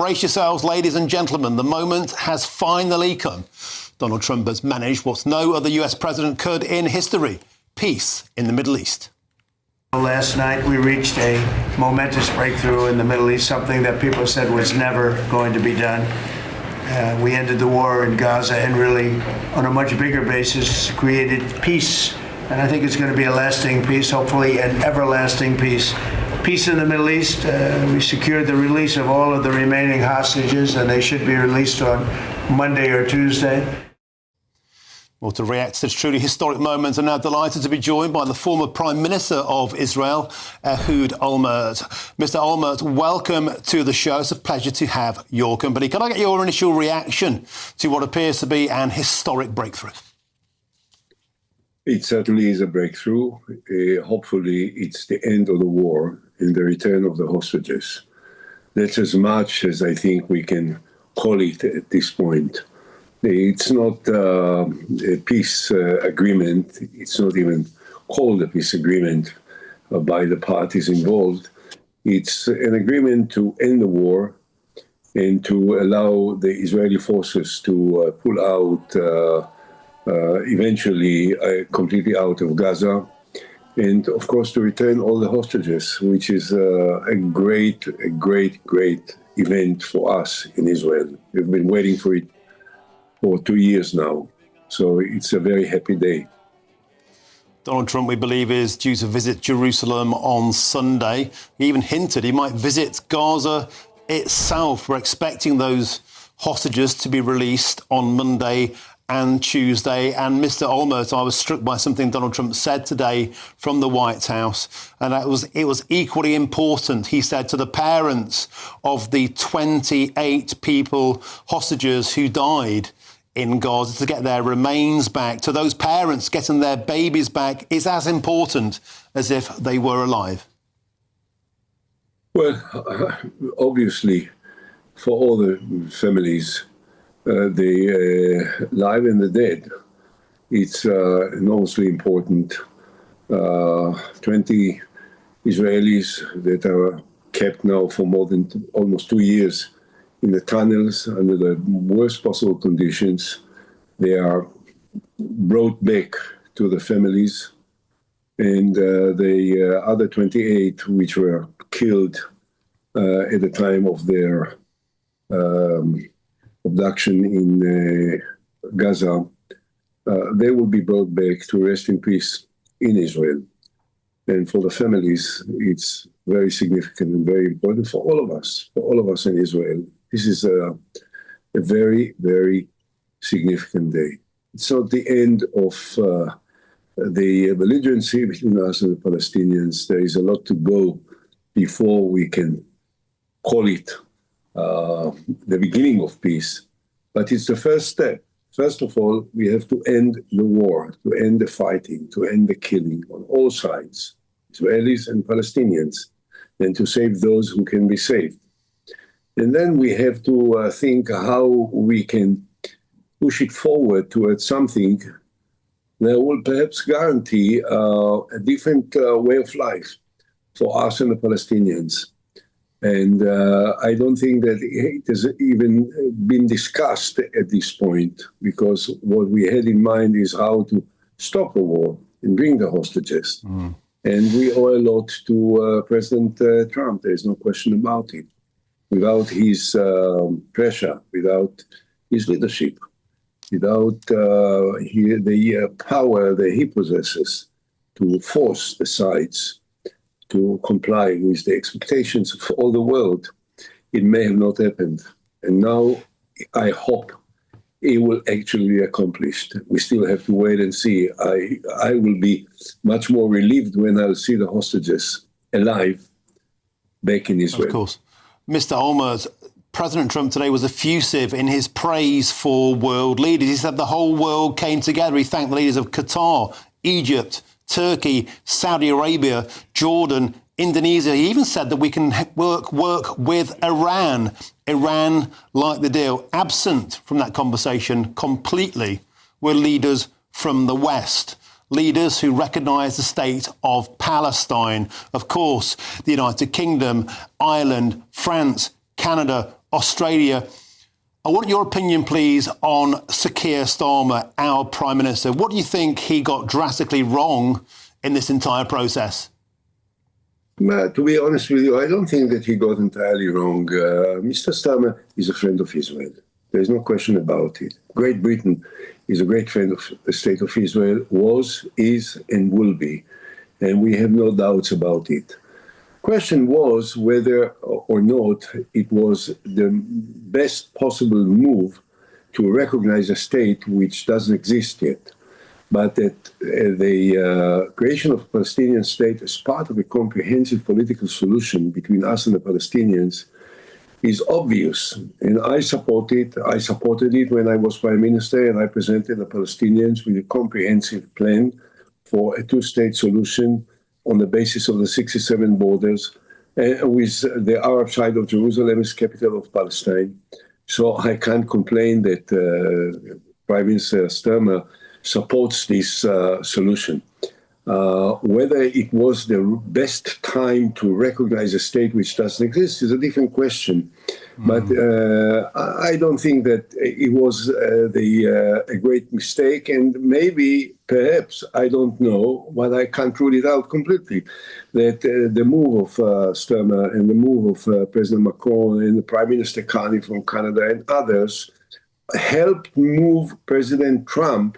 brace yourselves, ladies and gentlemen. The moment has finally come. Donald Trump has managed what no other US president could in history: peace in the Middle East. Last night, we reached a momentous breakthrough in the Middle East, something that people said was never going to be done. We ended the war in Gaza and really, on a much bigger basis, created peace. And I think it's going to be a lasting peace, hopefully an everlasting peace. Peace in the Middle East. We secured the release of all of the remaining hostages, and they should be released on Monday or Tuesday. Well, to react to this truly historic moment, I'm now delighted to be joined by the former Prime Minister of Israel, Ehud Olmert. Mr. Olmert, welcome to the show. It's a pleasure to have your company. Can I get your initial reaction to what appears to be an historic breakthrough? It certainly is a breakthrough. Hopefully, it's the end of the war and the return of the hostages. That's as much as I think we can call it at this point. It's not a peace agreement. It's not even called a peace agreement by the parties involved. It's an agreement to end the war and to allow the Israeli forces to pull out eventually completely out of Gaza, and of course to return all the hostages, which is a great event for us in Israel. We've been waiting for it for 2 years now, so it's a very happy day. Donald Trump, we believe, is due to visit Jerusalem on Sunday. He even hinted he might visit Gaza itself. We're expecting those hostages to be released on Monday and Tuesday. And Mr. Olmert, I was struck by something Donald Trump said today from the White House, and it was equally important. He said to the parents of the 28 people, hostages who died in Gaza, to get their remains back, to those parents getting their babies back, is as important as if they were alive. Well, obviously, for all the families, the live and the dead, it's enormously important. 20 Israelis that are kept now for more than almost 2 years in the tunnels under the worst possible conditions. They are brought back to the families, and the other 28 which were killed at the time of their abduction in Gaza, they will be brought back to rest in peace in Israel. And for the families, it's very significant and very important for all of us in Israel. This is a very, very significant day. It's not the end of the belligerency between us and the Palestinians. There is a lot to go before we can call it the beginning of peace. But it's the first step. First of all, we have to end the war, to end the fighting, to end the killing on all sides, Israelis and Palestinians, and to save those who can be saved. And then we have to think how we can push it forward towards something that will perhaps guarantee a different way of life for us and the Palestinians. And I don't think that it has even been discussed at this point, because what we had in mind is how to stop the war and bring the hostages. And we owe a lot to President Trump. There's no question about it. Without his pressure, without his leadership, without the power that he possesses to force the sides to comply with the expectations of all the world, it may have not happened. And now I hope it will actually be accomplished. We still have to wait and see. I will be much more relieved when I'll see the hostages alive back in Israel. Of course. Mr. Olmert, President Trump today was effusive in his praise for world leaders. He said the whole world came together. He thanked the leaders of Qatar, Egypt, Turkey, Saudi Arabia, Jordan, Indonesia. He even said that we can work with Iran. Iran liked the deal. Absent from that conversation completely were leaders from the West. Leaders who recognise the state of Palestine. Of course, the United Kingdom, Ireland, France, Canada, Australia. I want your opinion, please, on Sir Keir Starmer, our Prime Minister. What do you think he got drastically wrong in this entire process? To be honest with you, I don't think that he got entirely wrong. Mr. Starmer is a friend of Israel. There is no question about it. Great Britain is a great friend of the State of Israel, was, is, and will be. And we have no doubts about it. Question was whether or not it was the best possible move to recognize a state which doesn't exist yet, but that the creation of a Palestinian state as part of a comprehensive political solution between us and the Palestinians is obvious. And I support it. I supported it when I was Prime Minister, and I presented the Palestinians with a comprehensive plan for a two-state solution on the basis of the 67 borders, with the Arab side of Jerusalem as capital of Palestine. So I can't complain that Prime Minister Starmer supports this solution. Whether it was the best time to recognize a state which doesn't exist is a different question. But I don't think that it was a great mistake. And maybe, perhaps, I don't know, but I can't rule it out completely, that the move of Starmer and the move of President Macron and the Prime Minister Carney from Canada and others helped move President Trump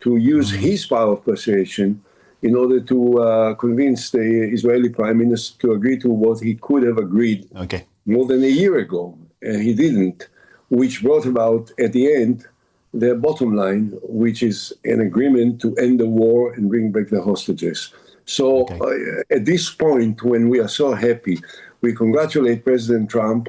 to use his power of persuasion in order to convince the Israeli Prime Minister to agree to what he could have agreed more than a year ago, and he didn't, which brought about, at the end, the bottom line, which is an agreement to end the war and bring back the hostages. So at this point, when we are so happy, we congratulate President Trump,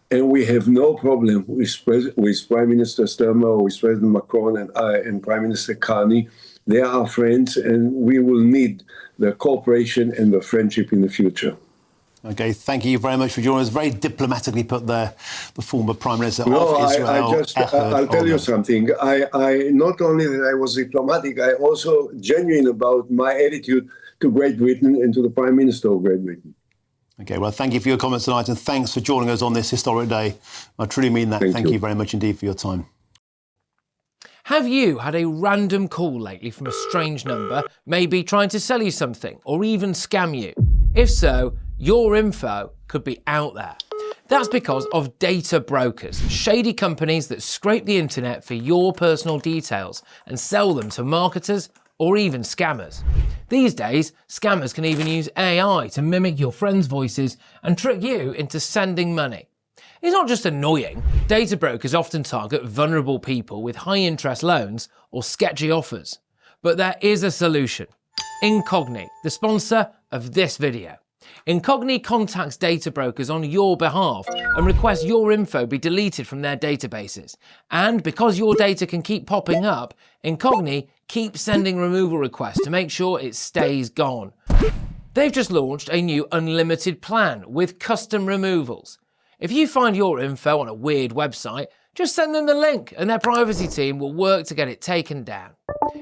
and we have no problem with Prime Minister Starmer or with President Macron and Prime Minister Carney. They are our friends, and we will need the cooperation and the friendship in the future. OK, thank you very much for joining us. Very diplomatically put there, the former Prime Minister of Israel. I'll tell you something. I not only that I was diplomatic, I also genuine about my attitude to Great Britain and to the Prime Minister of Great Britain. OK, well, thank you for your comments tonight, and thanks for joining us on this historic day. I truly mean that. Thank you very much indeed for your time. Have you had a random call lately from a strange number, maybe trying to sell you something or even scam you? If so, your info could be out there. That's because of data brokers, shady companies that scrape the internet for your personal details and sell them to marketers or even scammers. These days, scammers can even use AI to mimic your friends' voices and trick you into sending money. It's not just annoying. Data brokers often target vulnerable people with high-interest loans or sketchy offers. But there is a solution. Incogni, the sponsor of this video. Incogni contacts data brokers on your behalf and requests your info be deleted from their databases. And because your data can keep popping up, Incogni keeps sending removal requests to make sure it stays gone. They've just launched a new unlimited plan with custom removals. If you find your info on a weird website, just send them the link and their privacy team will work to get it taken down.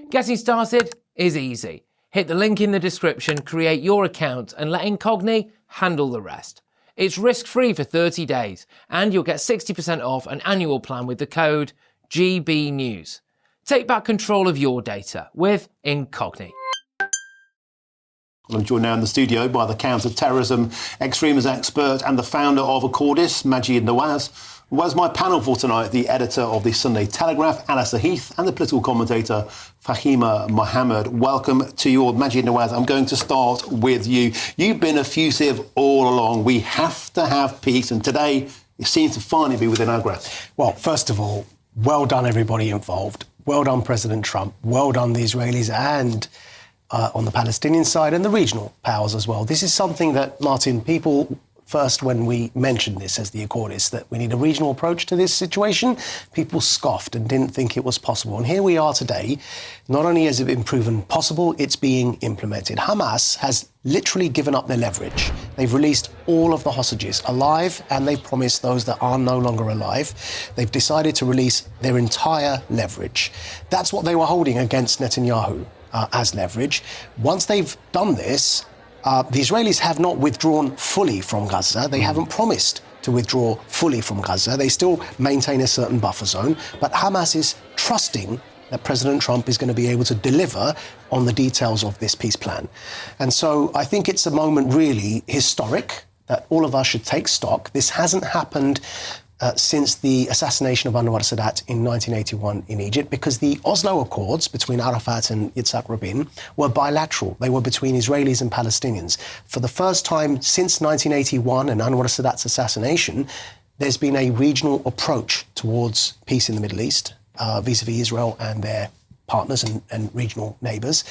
Getting started is easy. Hit the link in the description, create your account and let Incogni handle the rest. It's risk-free for 30 days and you'll get 60% off an annual plan with the code GBNews. Take back control of your data with Incogni. I'm joined now in the studio by the counter-terrorism extremism expert and the founder of Accordis, Majid Nawaz. Where's my panel for tonight? The editor of the Sunday Telegraph, Alistair Heath, and the political commentator, Fahima Mohammed. Welcome to you all. Majid Nawaz, I'm going to start with you. You've been effusive all along. We have to have peace, and today it seems to finally be within our grasp. Well, first of all, well done everybody involved. Well done President Trump. Well done the Israelis and on the Palestinian side and the regional powers as well. This is something that, Martin, people first, when we mentioned this as the Accordists, that we need a regional approach to this situation, people scoffed and didn't think it was possible. And here we are today. Not only has it been proven possible, it's being implemented. Hamas has literally given up their leverage. They've released all of the hostages alive, and they've promised those that are no longer alive. They've decided to release their entire leverage. That's what they were holding against Netanyahu as leverage. Once they've done this, the Israelis have not withdrawn fully from Gaza. They haven't promised to withdraw fully from Gaza. They still maintain a certain buffer zone, but Hamas is trusting that President Trump is going to be able to deliver on the details of this peace plan. And so I think it's a moment really historic that all of us should take stock. This hasn't happened since the assassination of Anwar Sadat in 1981 in Egypt, because the Oslo Accords between Arafat and Yitzhak Rabin were bilateral. They were between Israelis and Palestinians. For the first time since 1981 and Anwar Sadat's assassination, there's been a regional approach towards peace in the Middle East, vis-a-vis Israel and their partners and regional neighbours.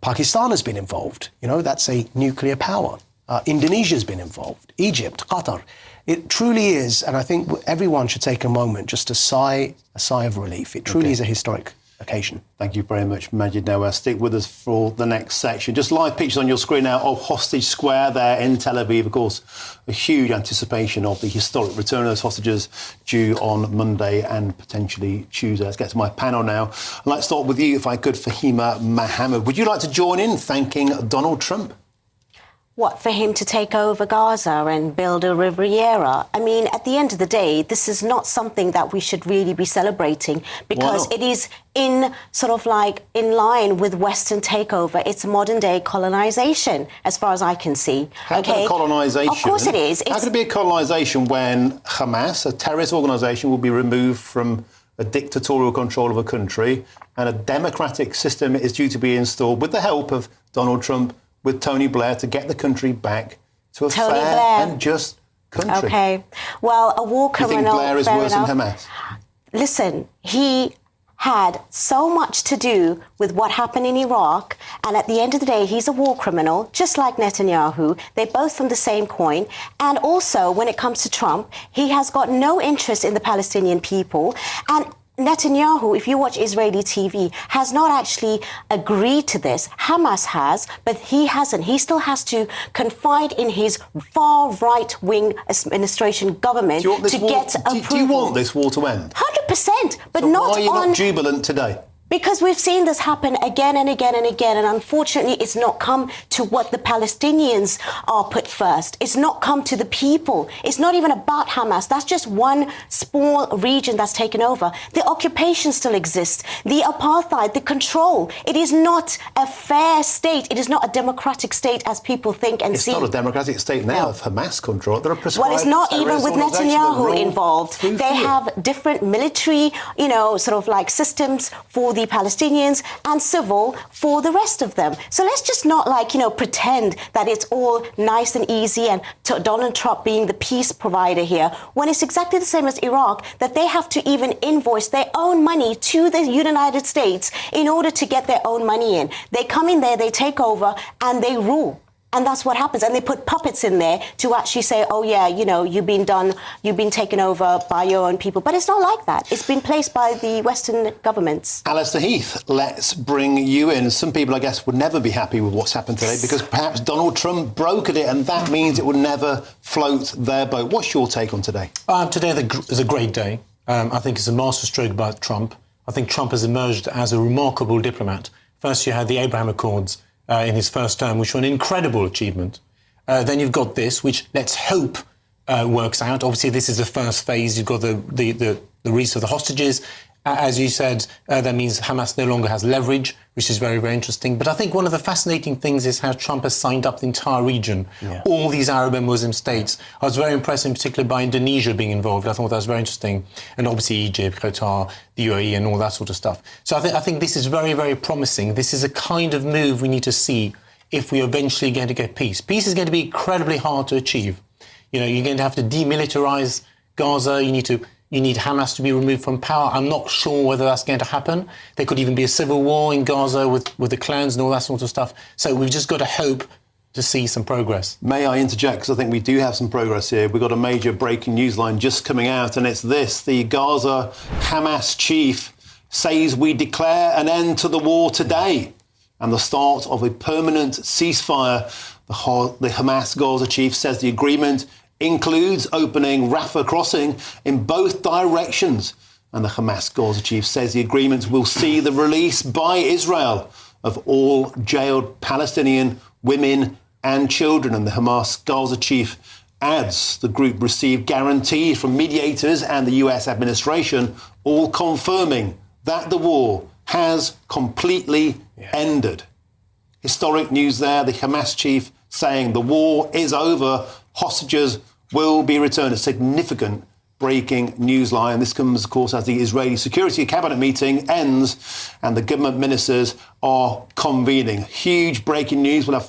Pakistan has been involved. You know, that's a nuclear power. Indonesia's been involved. Egypt, Qatar. It truly is, and I think everyone should take a moment just to sigh a sigh of relief. It truly is a historic occasion. Thank you very much, Majid. Now, stick with us for the next section. Just live pictures on your screen now of Hostage Square there in Tel Aviv. Of course, a huge anticipation of the historic return of those hostages due on Monday and potentially Tuesday. Let's get to my panel now. I'd like to start with you, if I could, Fahima Mohammed. Would you like to join in thanking Donald Trump? What, for him to take over Gaza and build a Riviera? I mean, at the end of the day, this is not something that we should really be celebrating, because it is in line with Western takeover. It's modern day colonization, as far as I can see. How can a colonisation? Of course it is. How can it be a colonisation when Hamas, a terrorist organisation, will be removed from a dictatorial control of a country and a democratic system is due to be installed with the help of Donald Trump, with Tony Blair, to get the country back to a fair and just country? Okay. Well, a war criminal... You think Blair is worse than Hamas? Listen, he had so much to do with what happened in Iraq, and at the end of the day, he's a war criminal, just like Netanyahu. They're both from the same coin. And also, when it comes to Trump, he has got no interest in the Palestinian people. And Netanyahu, if you watch Israeli TV, has not actually agreed to this. Hamas has, but he hasn't. He still has to confide in his far right-wing administration government to get approval. Do you want this war to end? 100%, but so not why are you on... not jubilant today? Because we've seen this happen again and again and again, and unfortunately it's not come to what the Palestinians are put first. It's not come to the people. It's not even about Hamas. That's just one small region that's taken over. The occupation still exists. The apartheid, the control. It is not a fair state. It is not a democratic state as people think and see. It's not a democratic state now of Hamas control. There are prescribed... Well, it's not even with Netanyahu involved. They have different military, systems for the Palestinians and civil for the rest of them. So let's just not pretend that it's all nice and easy and Donald Trump being the peace provider here, when it's exactly the same as Iraq, that they have to even invoice their own money to the United States in order to get their own money in. They come in there, they take over, and they rule. And that's what happens. And they put puppets in there to actually say, oh, yeah, you've been taken over by your own people. But it's not like that. It's been placed by the Western governments. Alistair Heath, let's bring you in. Some people, I guess, would never be happy with what's happened today because perhaps Donald Trump brokered it, and that means it would never float their boat. What's your take on today? Today is a great day. I think it's a masterstroke by Trump. I think Trump has emerged as a remarkable diplomat. First, you had the Abraham Accords in his first term, which were an incredible achievement. Then you've got this, which let's hope works out. Obviously, this is the first phase. You've got the release of the hostages. As you said, that means Hamas no longer has leverage, which is very, very interesting. But I think one of the fascinating things is how Trump has signed up the entire region, all these Arab and Muslim states. I was very impressed in particular by Indonesia being involved. I thought that was very interesting. And obviously Egypt, Qatar, the UAE and all that sort of stuff. So I think this is very, very promising. This is a kind of move we need to see if we're eventually going to get peace. Peace is going to be incredibly hard to achieve. You're going to have to demilitarize Gaza. You need Hamas to be removed from power. I'm not sure whether that's going to happen. There could even be a civil war in Gaza with the clans and all that sort of stuff. So we've just got to hope to see some progress. May I interject, because I think we do have some progress here. We've got a major breaking news line just coming out, and it's this. The Gaza Hamas chief says we declare an end to the war today and the start of a permanent ceasefire. The Hamas Gaza chief says the agreement includes opening Rafah crossing in both directions. And the Hamas Gaza chief says the agreement will see the release by Israel of all jailed Palestinian women and children. And the Hamas Gaza chief adds the group received guarantees from mediators and the US administration, all confirming that the war has completely ended. Historic news there, the Hamas chief saying the war is over, hostages will be returned. A significant breaking news line. This comes, of course, as the Israeli Security Cabinet meeting ends and the government ministers are convening. Huge breaking news. We'll have